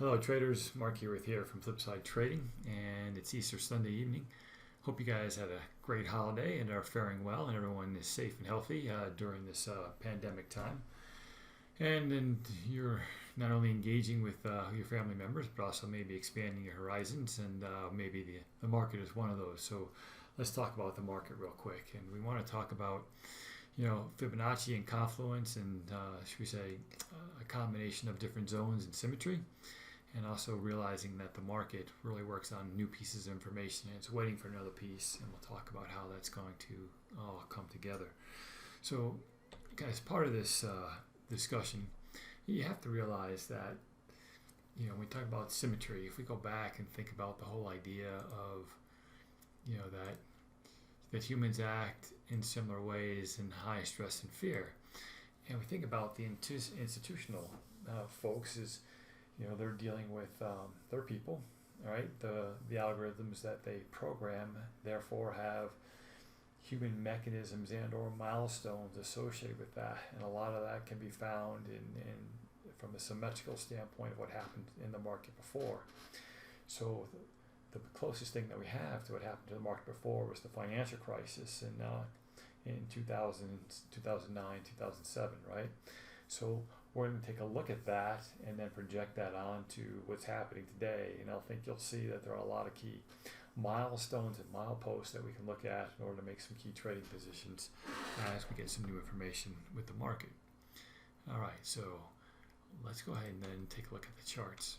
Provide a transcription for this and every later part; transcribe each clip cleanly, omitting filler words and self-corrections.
Hello traders, Mark here from Flipside Trading, and it's Easter Sunday evening. Hope you guys had a great holiday and are faring well, and everyone is safe and healthy during this pandemic time. And then you're not only engaging with your family members, but also maybe expanding your horizons, and maybe the market is one of those. So let's talk about the market real quick, and we want to talk about Fibonacci and confluence, and should we say a combination of different zones and symmetry. And also realizing that the market really works on new pieces of information and it's waiting for another piece, and we'll talk about how that's going to all come together. So guys, part of this discussion, you have to realize that when we talk about symmetry, if we go back and think about the whole idea of that humans act in similar ways in high stress and fear, and we think about the institutional folks is they're dealing with their people, all right? The algorithms that they program therefore have human mechanisms and or milestones associated with that, and a lot of that can be found in from a symmetrical standpoint of what happened in the market before. So the closest thing that we have to what happened to the market before was the financial crisis in 2000, 2009, 2007, right? So we're going to take a look at that and then project that onto what's happening today. And I think you'll see that there are a lot of key milestones and mileposts that we can look at in order to make some key trading positions as we get some new information with the market. All right, so let's go ahead and then take a look at the charts.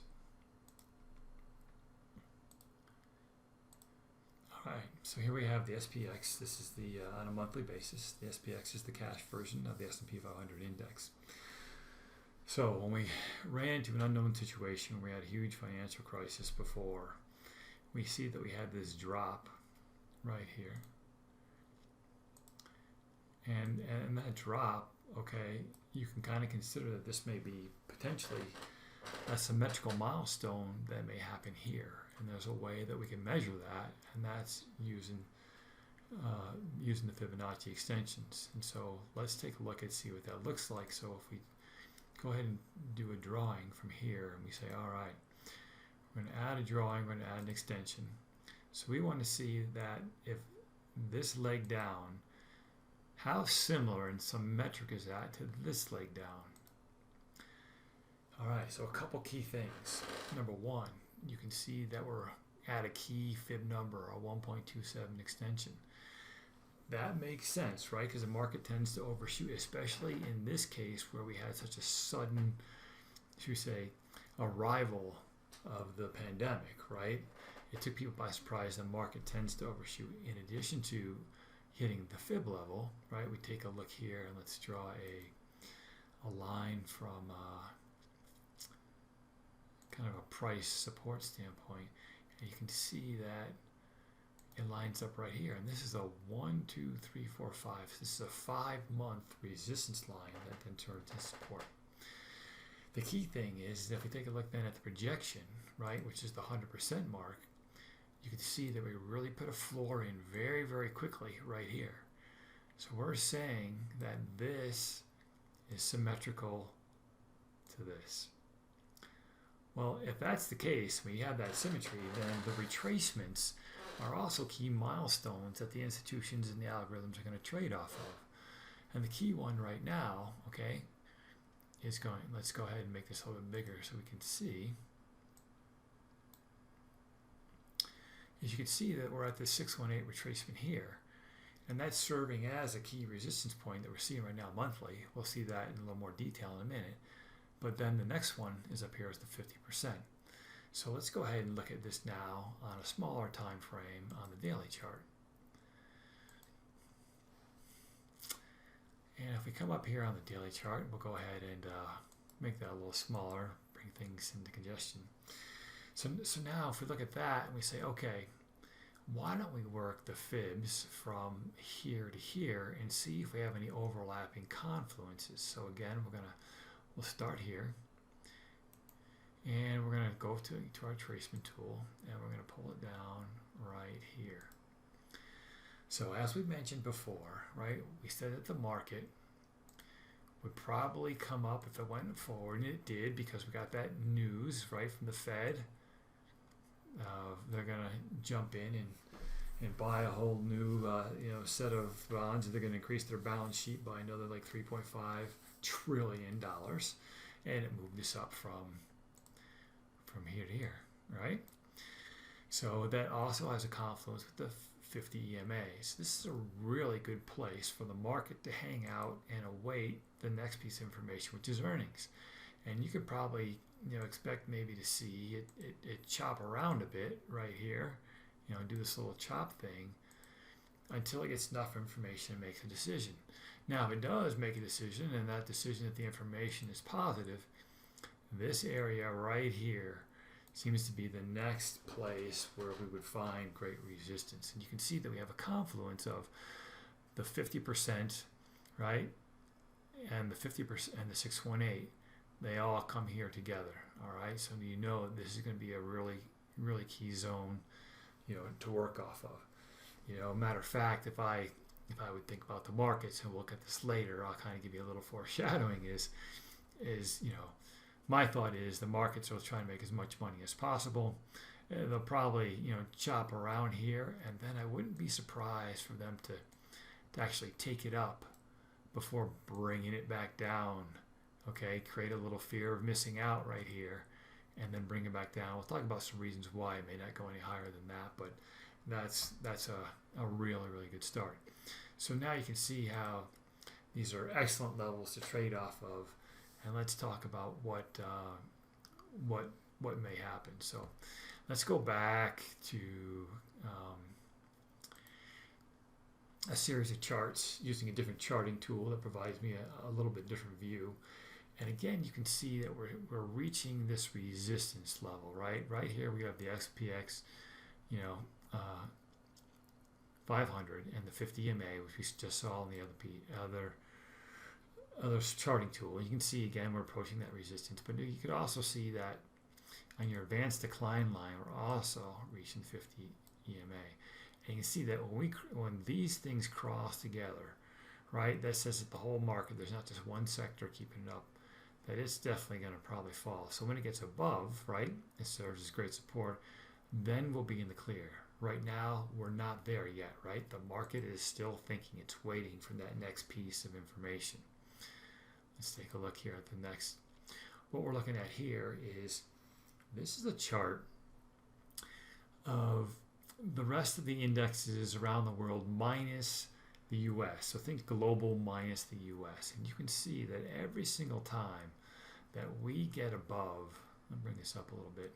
All right, so here we have the SPX. This is the on a monthly basis. The SPX is the cash version of the S&P 500 index. So when we ran into an unknown situation, we had a huge financial crisis before, we see that we had this drop right here. And that drop, okay, you can kind of consider that this may be potentially a symmetrical milestone that may happen here. And there's a way that we can measure that, and that's using the Fibonacci extensions. And so let's take a look and see what that looks like. So if we go ahead and do a drawing from here, and we say, all right, we're going to add a drawing, we're going to add an extension. So we want to see that if this leg down, how similar and symmetric is that to this leg down? All right, so a couple key things. Number one, you can see that we're at a key fib number, a 1.27 extension. That makes sense, right? Because the market tends to overshoot, especially in this case where we had such a sudden, should we say, arrival of the pandemic, right? It took people by surprise. The market tends to overshoot. In addition to hitting the fib level, right? We take a look here and let's draw a line from kind of a price support standpoint, and you can see that it lines up right here, and this is a 1, 2, 3, 4, 5. This is a 5-month resistance line that then turns to support. The key thing is that if we take a look then at the projection, right, which is the 100% mark, you can see that we really put a floor in very, very quickly right here. So we're saying that this is symmetrical to this. Well, if that's the case, when you have that symmetry, then the retracements are also key milestones that the institutions and the algorithms are going to trade off of. And the key one right now, okay, is let's go ahead and make this a little bit bigger so we can see. As you can see that we're at the 618 retracement here, and that's serving as a key resistance point that we're seeing right now monthly. We'll see that in a little more detail in a minute. But then the next one is up here as the 50%. So let's go ahead and look at this now on a smaller time frame on the daily chart. And if we come up here on the daily chart, we'll go ahead and make that a little smaller, bring things into congestion. So now if we look at that and we say, okay, why don't we work the fibs from here to here and see if we have any overlapping confluences. So again, we'll start here. And we're going to go to our tracement tool, and we're going to pull it down right here. So as we mentioned before, right, we said that the market would probably come up if it went forward, and it did because we got that news right from the Fed. They're going to jump in and buy a whole new set of bonds. They're going to increase their balance sheet by another like $3.5 trillion, and it moved us up from here to here, right? So that also has a confluence with the 50 EMAs. This is a really good place for the market to hang out and await the next piece of information, which is earnings. And you could probably expect maybe to see it chop around a bit right here, do this little chop thing until it gets enough information and makes a decision. Now, if it does make a decision, and that decision that the information is positive, this area right here seems to be the next place where we would find great resistance. And you can see that we have a confluence of the 50%, right, and the 50% and the 618. They all come here together, all right? So this is going to be a really, really key zone, to work off of. Matter of fact, if I would think about the markets, and we'll look at this later, I'll kind of give you a little foreshadowing, is my thought is the markets will try to make as much money as possible. They'll probably, chop around here, and then I wouldn't be surprised for them to actually take it up before bringing it back down. Okay, create a little fear of missing out right here, and then bring it back down. We'll talk about some reasons why it may not go any higher than that, but that's a really, really good start. So now you can see how these are excellent levels to trade off of, and let's talk about what may happen. So let's go back to a series of charts using a different charting tool that provides me a little bit different view. And again, you can see that we're reaching this resistance level, right? Right here we have the XPX, 500 and the 50 EMA, which we just saw in the other charting tool. You can see again we're approaching that resistance, but you could also see that on your advanced decline line we're also reaching 50 EMA. And you can see that when these things cross together, right, that says that the whole market, there's not just one sector keeping it up, that it's definitely going to probably fall. So when it gets above, right, it serves as great support, then we'll be in the clear. Right now, we're not there yet, right? The market is still thinking, it's waiting for that next piece of information. Let's take a look here at the next. What we're looking at here is, this is a chart of the rest of the indexes around the world minus the US. So think global minus the US. And you can see that every single time that we get above, I'll bring this up a little bit,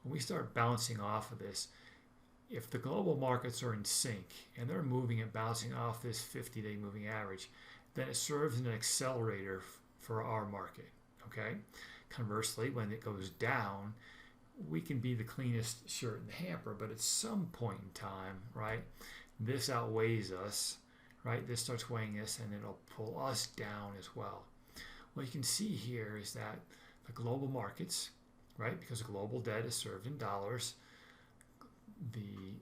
when we start bouncing off of this, if the global markets are in sync and they're moving and bouncing off this 50-day moving average, then it serves as an accelerator for our market, okay? Conversely, when it goes down, we can be the cleanest shirt in the hamper, but at some point in time, right, this outweighs us, right? This starts weighing us, and it'll pull us down as well. What you can see here is that the global markets, right, because global debt is served in dollars, the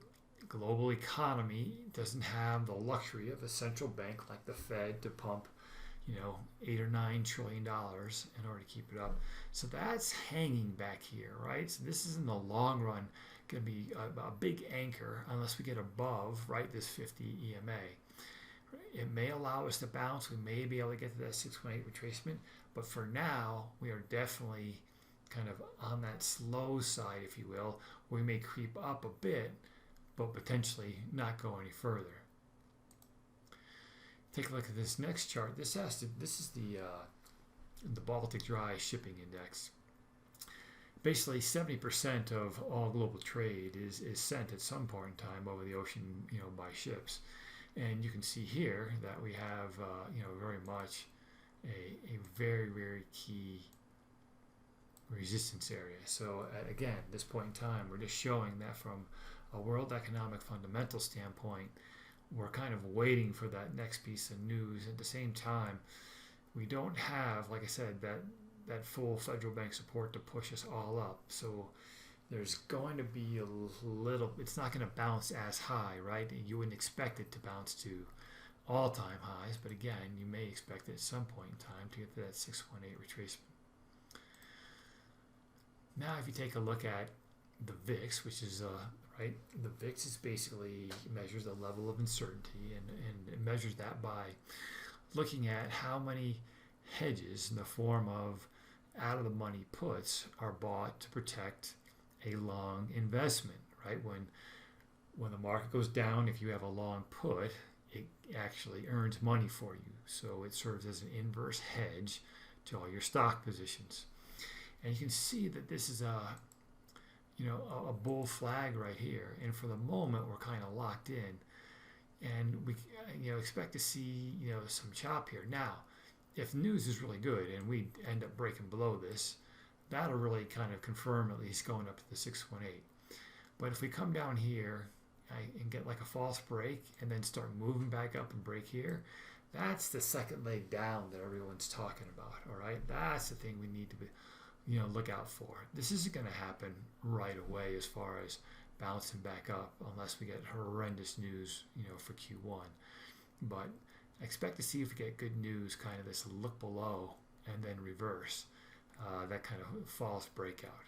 global economy doesn't have the luxury of a central bank like the Fed to pump, $8 or $9 trillion in order to keep it up. So that's hanging back here, right? So this is in the long run going to be a big anchor unless we get above, right, this 50 EMA. It may allow us to bounce. We may be able to get to that 618 retracement, but for now, we are definitely kind of on that slow side, if you will. We may creep up a bit, but potentially not go any further. Take a look at this next chart. This is the Baltic Dry Shipping Index. Basically, 70% of all global trade is sent at some point in time over the ocean, by ships. And you can see here that we have, very much a very, very key resistance area. So again, at this point in time, we're just showing that from a world economic fundamental standpoint, we're kind of waiting for that next piece of news. At the same time, we don't have, like I said, that full federal bank support to push us all up. So there's going to be a little, it's not going to bounce as high, right? You wouldn't expect it to bounce to all-time highs, but again, you may expect at some point in time to get to that 618 retracement. Now, if you take a look at the VIX, which is right, the VIX is basically measures the level of uncertainty, and it measures that by looking at how many hedges in the form of out-of-the-money puts are bought to protect a long investment. Right, when the market goes down, if you have a long put, it actually earns money for you. So it serves as an inverse hedge to all your stock positions. And you can see that this is a bull flag right here. And for the moment, we're kind of locked in. And we expect to see some chop here. Now, if news is really good and we end up breaking below this, that'll really kind of confirm at least going up to the 618. But if we come down here and get like a false break and then start moving back up and break here, that's the second leg down that everyone's talking about. All right, that's the thing we need to be, look out for. This isn't going to happen right away as far as bouncing back up unless we get horrendous news, for Q1. But I expect to see if we get good news, kind of this look below and then reverse that kind of false breakout.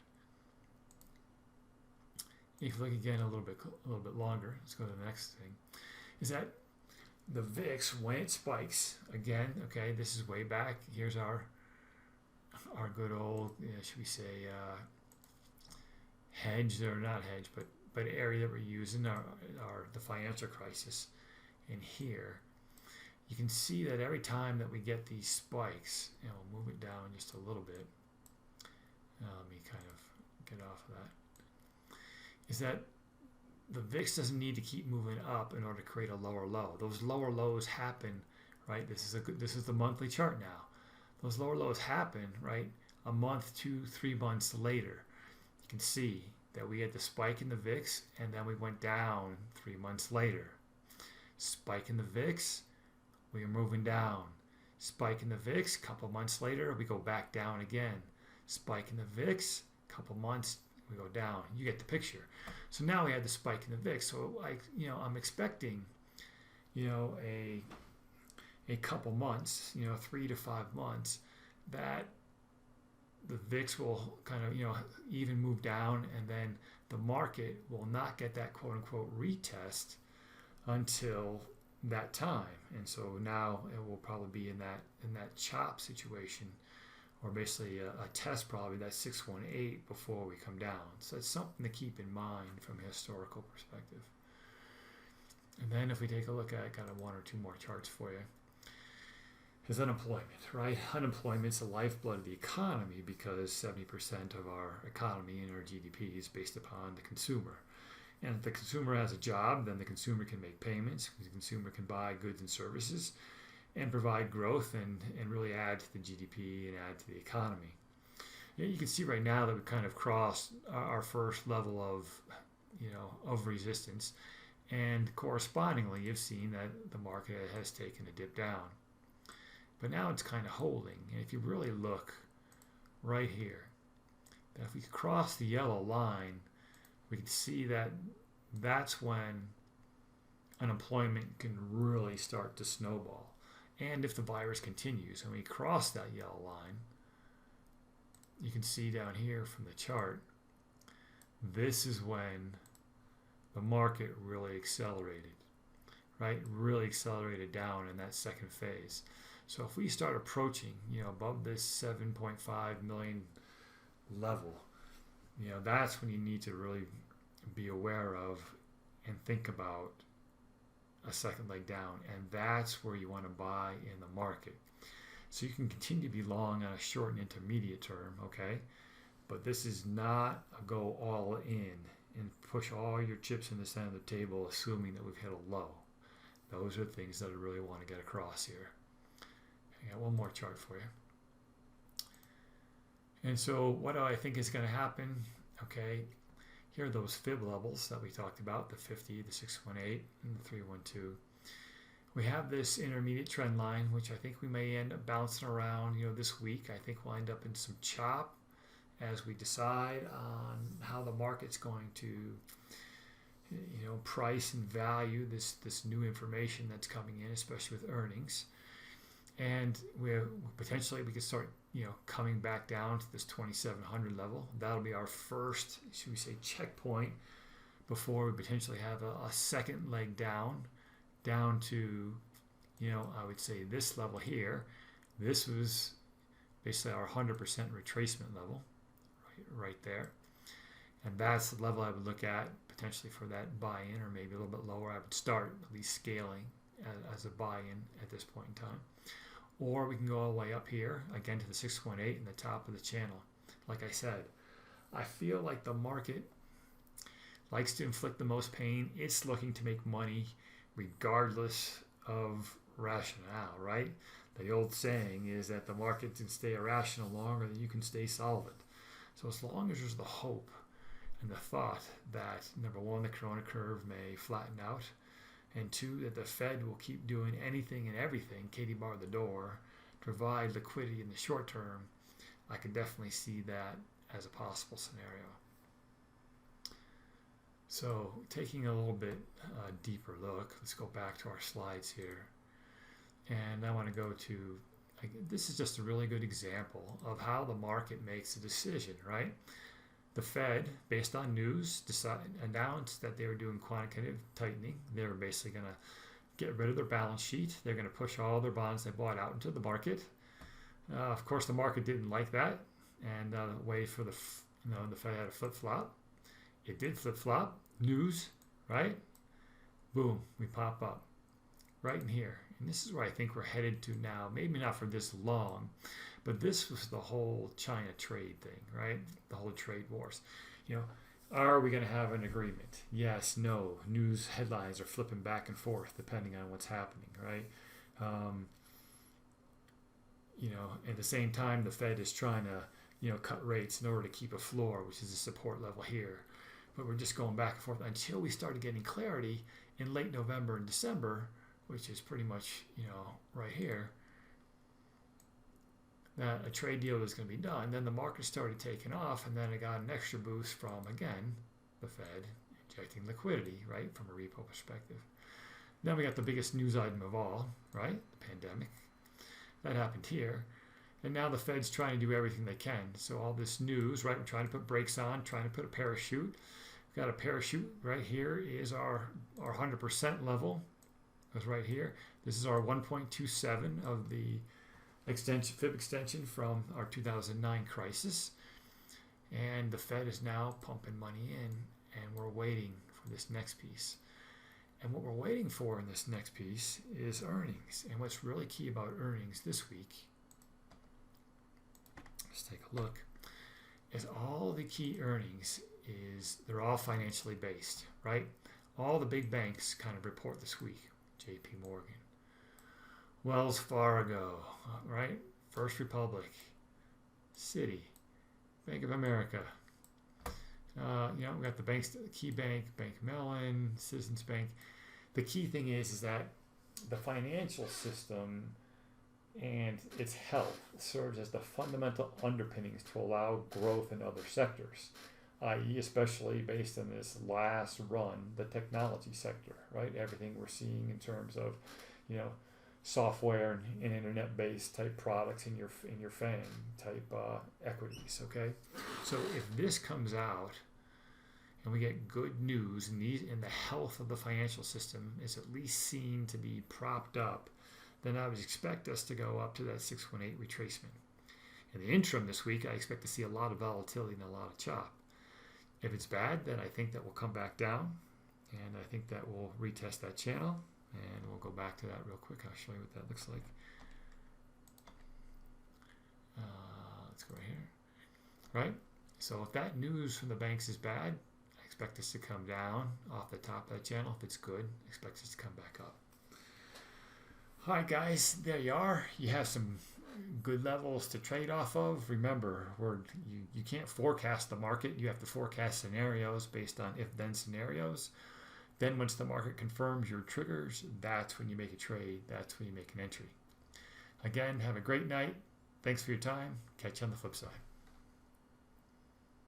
If you look again a little bit longer, let's go to the next thing, is that the VIX, when it spikes, again, okay, this is way back. Here's our good old, should we say, hedge, or not hedge, but area that we're using, the financial crisis. And here, you can see that every time that we get these spikes, we'll move it down just a little bit. Let me kind of get off of that. Is that the VIX doesn't need to keep moving up in order to create a lower low. Those lower lows happen, right? This is the monthly chart now. Those lower lows happen, right, a month, 2-3 months later. You can see that we had the spike in the VIX, and then we went down 3 months later. Spike in the VIX, we are moving down. Spike in the VIX, couple months later, we go back down again. Spike in the VIX, couple months, we go down. You get the picture. So now we had the spike in the VIX. So I'm expecting, a couple months, 3 to 5 months, that the VIX will kind of, even move down, and then the market will not get that quote unquote retest until that time. And so now it will probably be in that chop situation, or basically a test, probably that 618 before we come down. So it's something to keep in mind from a historical perspective. And then if we take a look at kind of 1 or 2 more charts for you, is unemployment, right? Unemployment's the lifeblood of the economy because 70% of our economy and our GDP is based upon the consumer. And if the consumer has a job, then the consumer can make payments, the consumer can buy goods and services, and provide growth and really add to the GDP and add to the economy. You can see right now that we've kind of crossed our first level of resistance, and correspondingly, you've seen that the market has taken a dip down. But now it's kind of holding, and if you really look right here, that if we cross the yellow line, we can see that that's when unemployment can really start to snowball. And if the virus continues and we cross that yellow line, you can see down here from the chart, this is when the market really accelerated, right? Really accelerated down in that second phase. So if we start approaching, above this 7.5 million level, that's when you need to really be aware of and think about a second leg down, and that's where you want to buy in the market. So you can continue to be long on a short and intermediate term, okay? But this is not a go all in and push all your chips in the center of the table assuming that we've hit a low. Those are things that I really want to get across here. I got one more chart for you. And so what do I think is going to happen? Okay, here are those fib levels that we talked about, the 50, the 618, and the 312. We have this intermediate trend line, which I think we may end up bouncing around, this week. I think we'll end up in some chop as we decide on how the market's going to, price and value this new information that's coming in, especially with earnings. And potentially we could start coming back down to this 2,700 level. That'll be our first, should we say, checkpoint before we potentially have a second leg down to I would say this level here. This was basically our 100% retracement level right there, and that's the level I would look at potentially for that buy-in, or maybe a little bit lower. I would start at least scaling as a buy-in at this point in time. Or we can go all the way up here again to the 6.8 in the top of the channel. Like I said, I feel like the market likes to inflict the most pain. It's looking to make money regardless of rationale, right? The old saying is that the market can stay irrational longer than you can stay solvent. So as long as there's the hope and the thought that, number one, the corona curve may flatten out, and two, that the Fed will keep doing anything and everything, Katie bar the door, to provide liquidity in the short term, I could definitely see that as a possible scenario. So taking a little bit deeper look, let's go back to our slides here. And I want to go to, this is just a really good example of how the market makes a decision, right? The Fed, based on news, announced that they were doing quantitative tightening. They were basically going to get rid of their balance sheet. They're going to push all their bonds they bought out into the market. Of course, the market didn't like that, and waited for the Fed had a flip-flop. It did flip-flop. News, right? Boom, we pop up right in here. And this is where I think we're headed to now. Maybe not for this long, but this was the whole China trade thing, right? The whole trade wars. Are we going to have an agreement? Yes, no. News headlines are flipping back and forth depending on what's happening, right? At the same time, the Fed is trying to, cut rates in order to keep a floor, which is a support level here. But we're just going back and forth until we started getting clarity in late November and December, which is pretty much, right here, that a trade deal was going to be done. Then the market started taking off, and then it got an extra boost from, again, the Fed injecting liquidity, right, from a repo perspective. Then we got the biggest news item of all, right, the pandemic. That happened here. And now the Fed's trying to do everything they can. So all this news, right, we're trying to put brakes on, trying to put a parachute. We've got a parachute right here is our 100% level. That's right here. This is our 1.27 of the fib extension from our 2009 crisis. And the Fed is now pumping money in, and we're waiting for this next piece. And what we're waiting for in this next piece is earnings. And what's really key about earnings this week, let's take a look, is all the key earnings they're all financially based, right? All the big banks kind of report this week. JP Morgan, Wells Fargo, right? First Republic, Citi, Bank of America. We got the banks, Key Bank, Bank Mellon, Citizens Bank. The key thing is that the financial system and its health serves as the fundamental underpinnings to allow growth in other sectors, i.e. especially based on this last run, the technology sector, right? Everything we're seeing in terms of, software and internet-based type products in your FANG type equities, okay? So if this comes out and we get good news and the health of the financial system is at least seen to be propped up, then I would expect us to go up to that 618 retracement. In the interim this week, I expect to see a lot of volatility and a lot of chop. If it's bad, then I think that we'll come back down, and I think that we'll retest that channel, and we'll go back to that real quick. I'll show you what that looks like. Let's go right here. Right? So if that news from the banks is bad, I expect us to come down off the top of that channel. If it's good, I expect us to come back up. All right, guys, there you are. You have some good levels to trade off of. Remember, you can't forecast the market. You have to forecast scenarios based on if-then scenarios. Then once the market confirms your triggers, that's when you make a trade. That's when you make an entry. Again, have a great night. Thanks for your time. Catch you on the flip side.